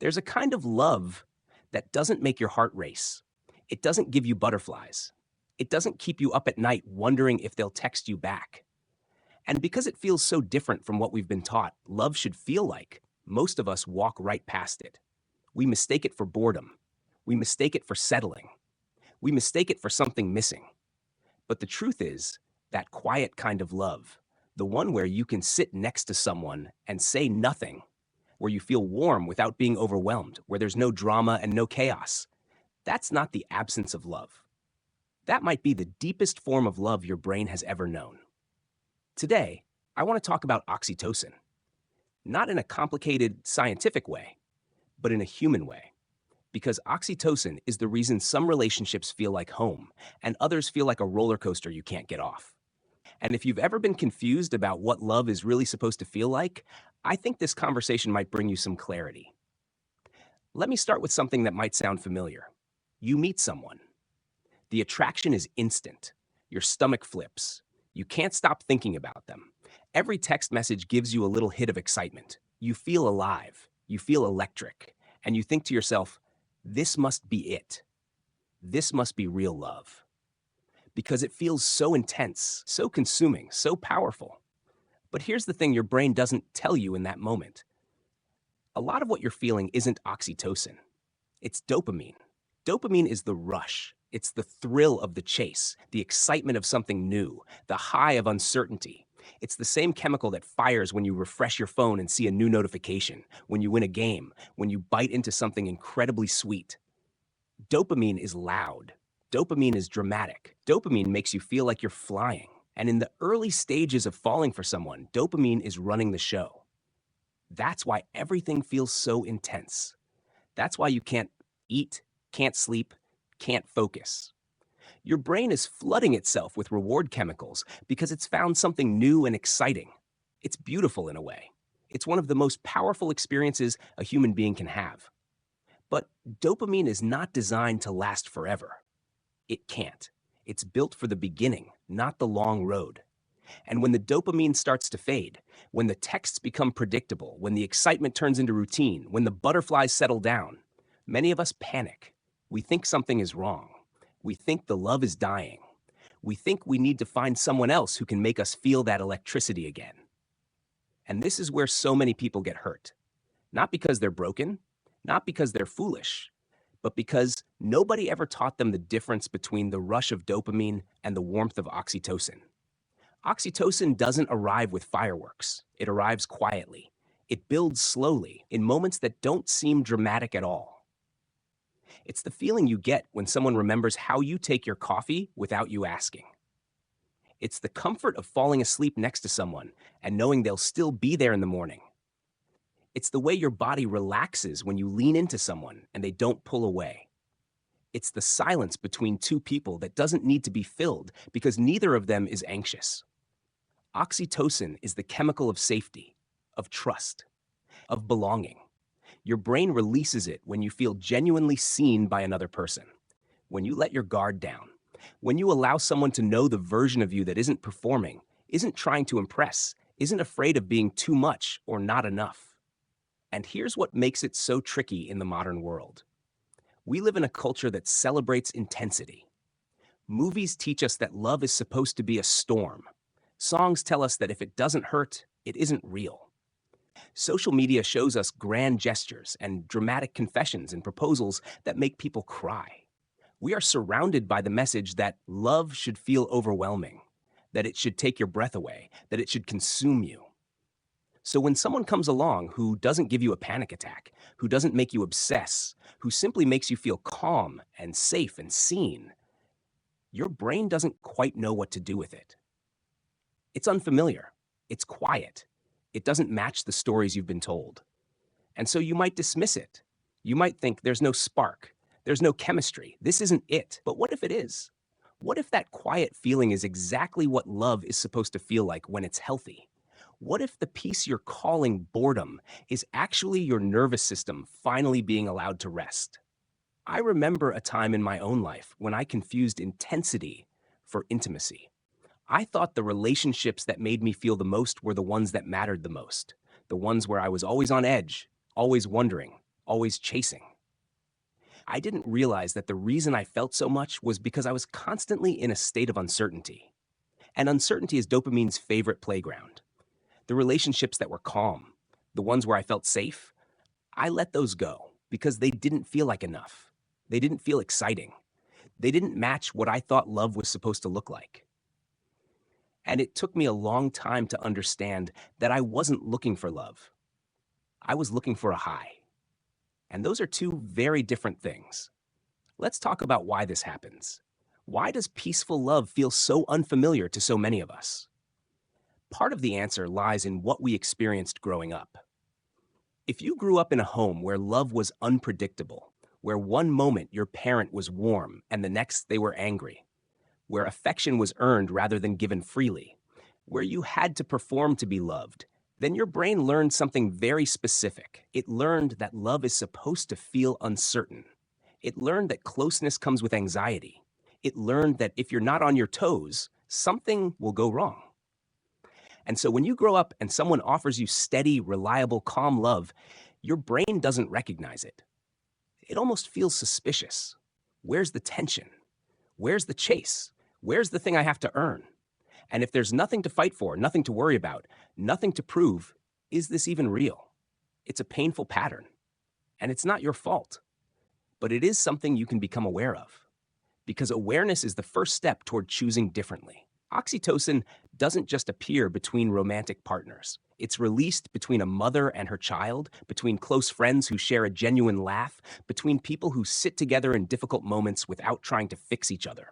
There's a kind of love that doesn't make your heart race. It doesn't give you butterflies. It doesn't keep you up at night wondering if they'll text you back. And because it feels so different from what we've been taught love should feel like, most of us walk right past it. We mistake it for boredom. We mistake it for settling. We mistake it for something missing. But the truth is, that quiet kind of love, the one where you can sit next to someone and say nothing, where you feel warm without being overwhelmed, where there's no drama and no chaos, that's not the absence of love. That might be the deepest form of love your brain has ever known. Today, I want to talk about oxytocin, not in a complicated scientific way, but in a human way. Because oxytocin is the reason some relationships feel like home and others feel like a roller coaster you can't get off. And if you've ever been confused about what love is really supposed to feel like, I think this conversation might bring you some clarity. Let me start with something that might sound familiar. You meet someone. The attraction is instant. Your stomach flips. You can't stop thinking about them. Every text message gives you a little hit of excitement. You feel alive. You feel electric. And you think to yourself, this must be it. This must be real love. Because it feels so intense, so consuming, so powerful. But here's the thing your brain doesn't tell you in that moment. A lot of what you're feeling isn't oxytocin. It's dopamine. Dopamine is the rush. It's the thrill of the chase, the excitement of something new, the high of uncertainty. It's the same chemical that fires when you refresh your phone and see a new notification, when you win a game, when you bite into something incredibly sweet. Dopamine is loud. Dopamine is dramatic. Dopamine makes you feel like you're flying. And in the early stages of falling for someone, dopamine is running the show. That's why everything feels so intense. That's why you can't eat, can't sleep, can't focus. Your brain is flooding itself with reward chemicals because it's found something new and exciting. It's beautiful in a way. It's one of the most powerful experiences a human being can have. But dopamine is not designed to last forever. It can't. It's built for the beginning, not the long road. And when the dopamine starts to fade, when the texts become predictable, when the excitement turns into routine, when the butterflies settle down, many of us panic. We think something is wrong. We think the love is dying. We think we need to find someone else who can make us feel that electricity again. And this is where so many people get hurt. Not because they're broken, not because they're foolish, but because nobody ever taught them the difference between the rush of dopamine and the warmth of oxytocin. Oxytocin doesn't arrive with fireworks. It arrives quietly. It builds slowly in moments that don't seem dramatic at all. It's the feeling you get when someone remembers how you take your coffee without you asking. It's the comfort of falling asleep next to someone and knowing they'll still be there in the morning. It's the way your body relaxes when you lean into someone and they don't pull away. It's the silence between two people that doesn't need to be filled because neither of them is anxious. Oxytocin is the chemical of safety, of trust, of belonging. Your brain releases it when you feel genuinely seen by another person, when you let your guard down, when you allow someone to know the version of you that isn't performing, isn't trying to impress, isn't afraid of being too much or not enough. And here's what makes it so tricky in the modern world. We live in a culture that celebrates intensity. Movies teach us that love is supposed to be a storm. Songs tell us that if it doesn't hurt, it isn't real. Social media shows us grand gestures and dramatic confessions and proposals that make people cry. We are surrounded by the message that love should feel overwhelming, that it should take your breath away, that it should consume you. So when someone comes along who doesn't give you a panic attack, who doesn't make you obsess, who simply makes you feel calm and safe and seen, your brain doesn't quite know what to do with it. It's unfamiliar. It's quiet. It doesn't match the stories you've been told. And so you might dismiss it. You might think there's no spark. There's no chemistry. This isn't it. But what if it is? What if that quiet feeling is exactly what love is supposed to feel like when it's healthy? What if the piece you're calling boredom is actually your nervous system finally being allowed to rest? I remember a time in my own life when I confused intensity for intimacy. I thought the relationships that made me feel the most were the ones that mattered the most, the ones where I was always on edge, always wondering, always chasing. I didn't realize that the reason I felt so much was because I was constantly in a state of uncertainty. And uncertainty is dopamine's favorite playground. The relationships that were calm, the ones where I felt safe, I let those go because they didn't feel like enough. They didn't feel exciting. They didn't match what I thought love was supposed to look like. And it took me a long time to understand that I wasn't looking for love. I was looking for a high. And those are two very different things. Let's talk about why this happens. Why does peaceful love feel so unfamiliar to so many of us? Part of the answer lies in what we experienced growing up. If you grew up in a home where love was unpredictable, where one moment your parent was warm and the next they were angry, where affection was earned rather than given freely, where you had to perform to be loved, then your brain learned something very specific. It learned that love is supposed to feel uncertain. It learned that closeness comes with anxiety. It learned that if you're not on your toes, something will go wrong. And so when you grow up and someone offers you steady, reliable, calm love, your brain doesn't recognize it. It almost feels suspicious. Where's the tension? Where's the chase? Where's the thing I have to earn? And if there's nothing to fight for, nothing to worry about, nothing to prove, is this even real? It's a painful pattern. And it's not your fault. But it is something you can become aware of. Because awareness is the first step toward choosing differently. Oxytocin doesn't just appear between romantic partners. It's released between a mother and her child, between close friends who share a genuine laugh, between people who sit together in difficult moments without trying to fix each other.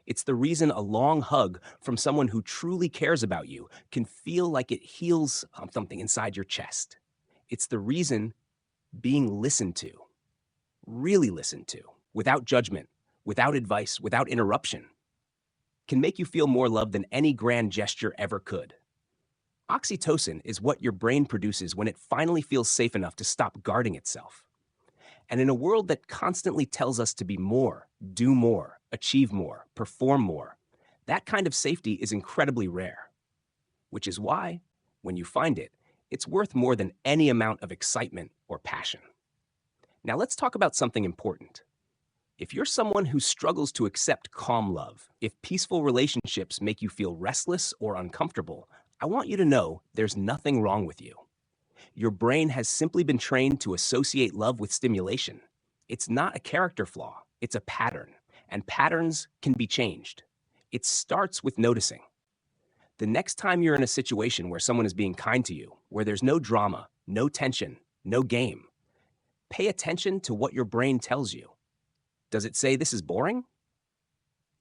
It's the reason a long hug from someone who truly cares about you can feel like it heals something inside your chest. It's the reason being listened to, really listened to, without judgment, without advice, without interruption, can make you feel more love than any grand gesture ever could. Oxytocin is what your brain produces when it finally feels safe enough to stop guarding itself. And in a world that constantly tells us to be more, do more, achieve more, perform more, that kind of safety is incredibly rare. Which is why, when you find it, it's worth more than any amount of excitement or passion. Now let's talk about something important. If you're someone who struggles to accept calm love, if peaceful relationships make you feel restless or uncomfortable, I want you to know there's nothing wrong with you. Your brain has simply been trained to associate love with stimulation. It's not a character flaw, it's a pattern, and patterns can be changed. It starts with noticing. The next time you're in a situation where someone is being kind to you, where there's no drama, no tension, no game, pay attention to what your brain tells you. Does it say this is boring?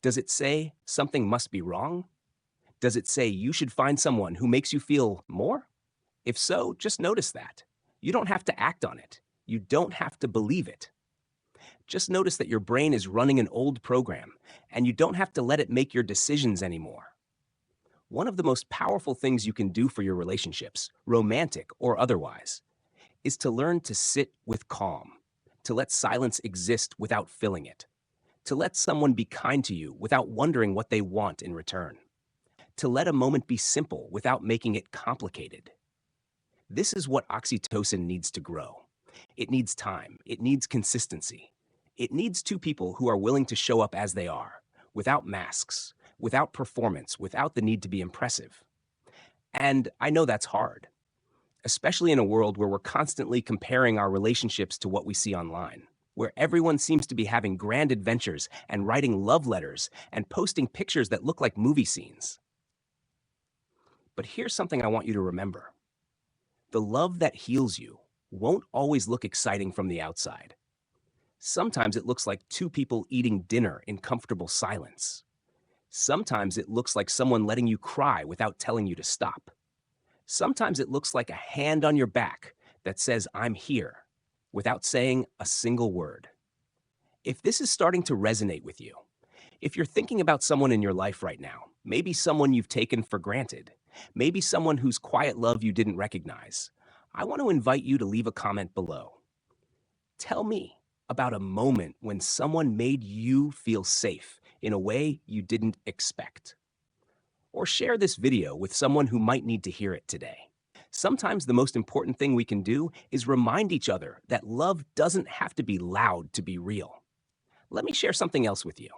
Does it say something must be wrong? Does it say you should find someone who makes you feel more? If so, just notice that. You don't have to act on it. You don't have to believe it. Just notice that your brain is running an old program, and you don't have to let it make your decisions anymore. One of the most powerful things you can do for your relationships, romantic or otherwise, is to learn to sit with calm, to let silence exist without filling it, to let someone be kind to you without wondering what they want in return, to let a moment be simple without making it complicated. This is what oxytocin needs to grow. It needs time. It needs consistency. It needs two people who are willing to show up as they are, without masks, without performance, without the need to be impressive. And I know that's hard, especially in a world where we're constantly comparing our relationships to what we see online, where everyone seems to be having grand adventures and writing love letters and posting pictures that look like movie scenes. But here's something I want you to remember. The love that heals you won't always look exciting from the outside. Sometimes it looks like two people eating dinner in comfortable silence. Sometimes it looks like someone letting you cry without telling you to stop. Sometimes it looks like a hand on your back that says, "I'm here," without saying a single word. If this is starting to resonate with you, if you're thinking about someone in your life right now, maybe someone you've taken for granted, maybe someone whose quiet love you didn't recognize, I want to invite you to leave a comment below. Tell me about a moment when someone made you feel safe in a way you didn't expect. Or share this video with someone who might need to hear it today. Sometimes the most important thing we can do is remind each other that love doesn't have to be loud to be real. Let me share something else with you.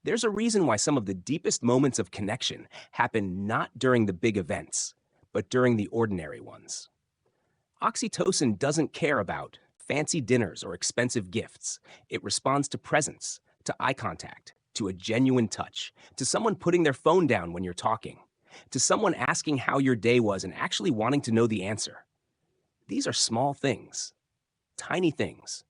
There's a reason why some of the deepest moments of connection happen not during the big events, but during the ordinary ones. Oxytocin doesn't care about fancy dinners or expensive gifts. It responds to presence, to eye contact, to a genuine touch, to someone putting their phone down when you're talking, to someone asking how your day was and actually wanting to know the answer. These are small things, tiny things,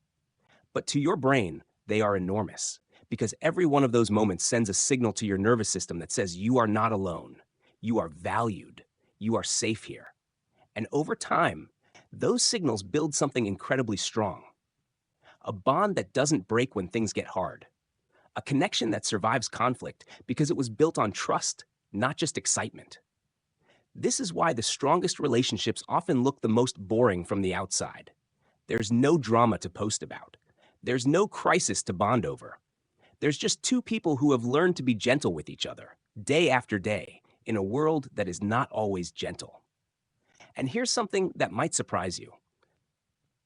but to your brain, they are enormous because every one of those moments sends a signal to your nervous system that says you are not alone, you are valued, you are safe here. And over time, those signals build something incredibly strong. A bond that doesn't break when things get hard. A connection that survives conflict because it was built on trust, not just excitement. This is why the strongest relationships often look the most boring from the outside. There's no drama to post about. There's no crisis to bond over. There's just two people who have learned to be gentle with each other, day after day, in a world that is not always gentle. And here's something that might surprise you.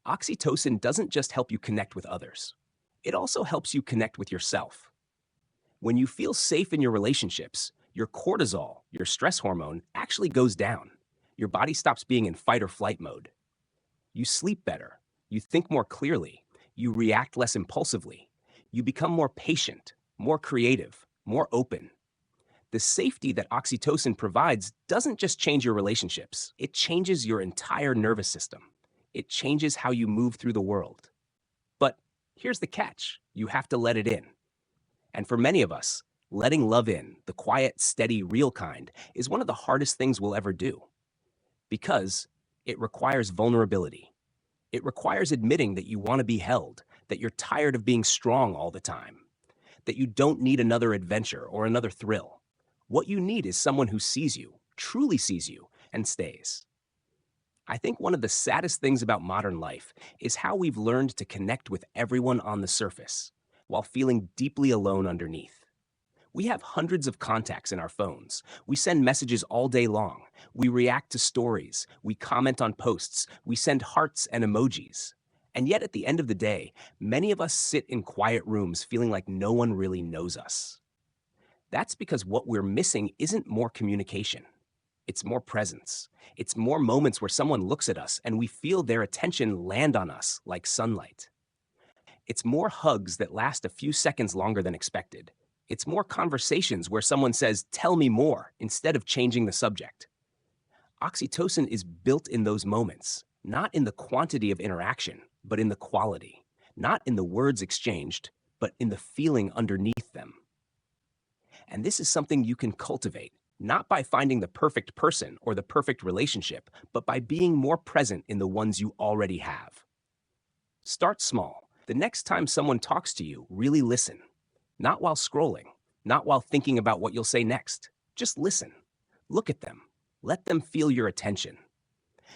Oxytocin doesn't just help you connect with others. It also helps you connect with yourself. When you feel safe in your relationships, your cortisol, your stress hormone, actually goes down. Your body stops being in fight or flight mode. You sleep better. You think more clearly. You react less impulsively. You become more patient, more creative, more open. The safety that oxytocin provides doesn't just change your relationships. It changes your entire nervous system. It changes how you move through the world. But here's the catch. You have to let it in. And for many of us, letting love in, the quiet, steady, real kind, is one of the hardest things we'll ever do. Because it requires vulnerability. It requires admitting that you want to be held, that you're tired of being strong all the time, that you don't need another adventure or another thrill. What you need is someone who sees you, truly sees you, and stays. I think one of the saddest things about modern life is how we've learned to connect with everyone on the surface, while feeling deeply alone underneath. We have hundreds of contacts in our phones. We send messages all day long. We react to stories. We comment on posts. We send hearts and emojis. And yet at the end of the day, many of us sit in quiet rooms feeling like no one really knows us. That's because what we're missing isn't more communication. It's more presence. It's more moments where someone looks at us and we feel their attention land on us like sunlight. It's more hugs that last a few seconds longer than expected. It's more conversations where someone says, "Tell me more," instead of changing the subject. Oxytocin is built in those moments, not in the quantity of interaction, but in the quality. Not in the words exchanged, but in the feeling underneath them. And this is something you can cultivate, not by finding the perfect person or the perfect relationship, but by being more present in the ones you already have. Start small. The next time someone talks to you, really listen. Not while scrolling, not while thinking about what you'll say next. Just listen. Look at them. Let them feel your attention.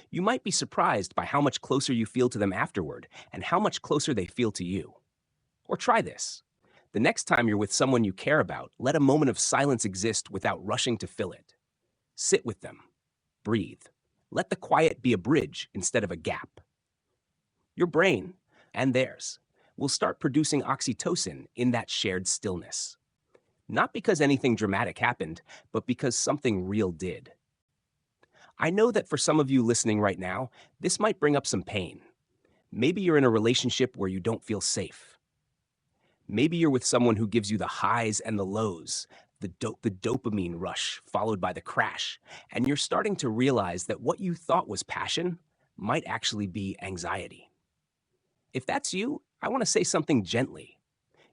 You might be surprised by how much closer you feel to them afterward and how much closer they feel to you. Or try this. The next time you're with someone you care about, let a moment of silence exist without rushing to fill it. Sit with them. Breathe. Let the quiet be a bridge instead of a gap. Your brain, and theirs, will start producing oxytocin in that shared stillness. Not because anything dramatic happened, but because something real did. I know that for some of you listening right now, this might bring up some pain. Maybe you're in a relationship where you don't feel safe. Maybe you're with someone who gives you the highs and the lows, the dopamine rush followed by the crash, and you're starting to realize that what you thought was passion might actually be anxiety. If that's you, I want to say something gently.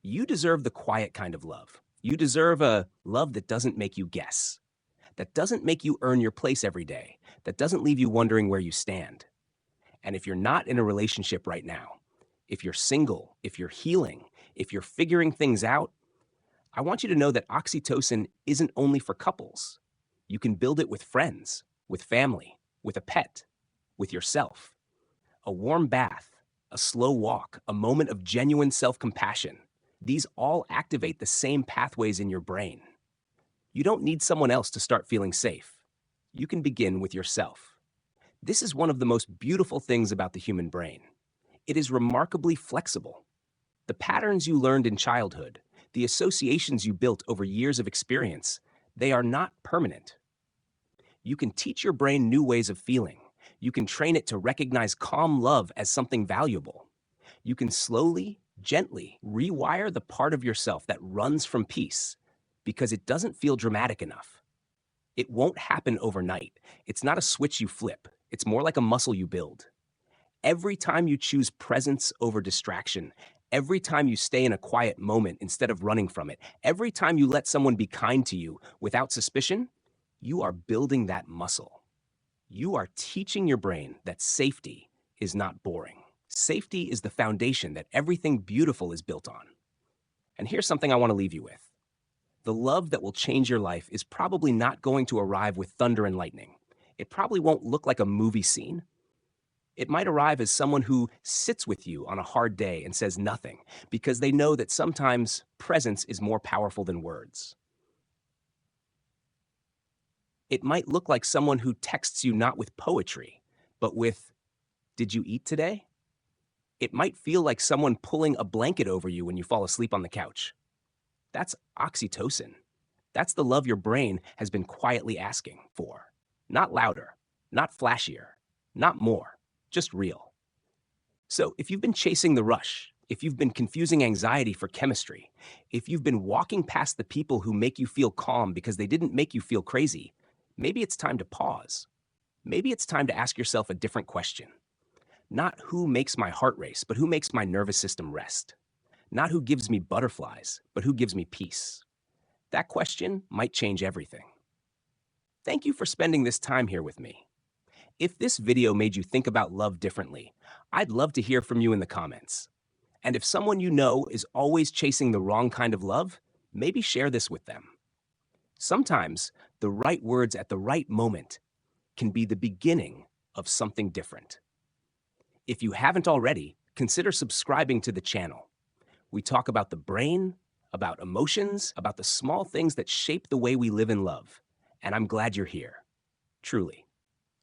You deserve the quiet kind of love. You deserve a love that doesn't make you guess, that doesn't make you earn your place every day, that doesn't leave you wondering where you stand. And if you're not in a relationship right now, if you're single, if you're healing, if you're figuring things out, I want you to know that oxytocin isn't only for couples. You can build it with friends, with family, with a pet, with yourself. A warm bath, a slow walk, a moment of genuine self-compassion. These all activate the same pathways in your brain. You don't need someone else to start feeling safe. You can begin with yourself. This is one of the most beautiful things about the human brain. It is remarkably flexible. The patterns you learned in childhood, the associations you built over years of experience, they are not permanent. You can teach your brain new ways of feeling. You can train it to recognize calm love as something valuable. You can slowly, gently rewire the part of yourself that runs from peace because it doesn't feel dramatic enough. It won't happen overnight. It's not a switch you flip. It's more like a muscle you build. Every time you choose presence over distraction, every time you stay in a quiet moment instead of running from it, every time you let someone be kind to you without suspicion, you are building that muscle. You are teaching your brain that safety is not boring. Safety is the foundation that everything beautiful is built on. And here's something I want to leave you with. The love that will change your life is probably not going to arrive with thunder and lightning. It probably won't look like a movie scene. It might arrive as someone who sits with you on a hard day and says nothing, because they know that sometimes presence is more powerful than words. It might look like someone who texts you not with poetry, but with, "Did you eat today?" It might feel like someone pulling a blanket over you when you fall asleep on the couch. That's oxytocin. That's the love your brain has been quietly asking for. Not louder, not flashier, not more, just real. So if you've been chasing the rush, if you've been confusing anxiety for chemistry, if you've been walking past the people who make you feel calm because they didn't make you feel crazy, maybe it's time to pause. Maybe it's time to ask yourself a different question. Not who makes my heart race, but who makes my nervous system rest. Not who gives me butterflies, but who gives me peace. That question might change everything. Thank you for spending this time here with me. If this video made you think about love differently, I'd love to hear from you in the comments. And if someone you know is always chasing the wrong kind of love, maybe share this with them. Sometimes the right words at the right moment can be the beginning of something different. If you haven't already, consider subscribing to the channel. We talk about the brain, about emotions, about the small things that shape the way we live and love. And I'm glad you're here. Truly.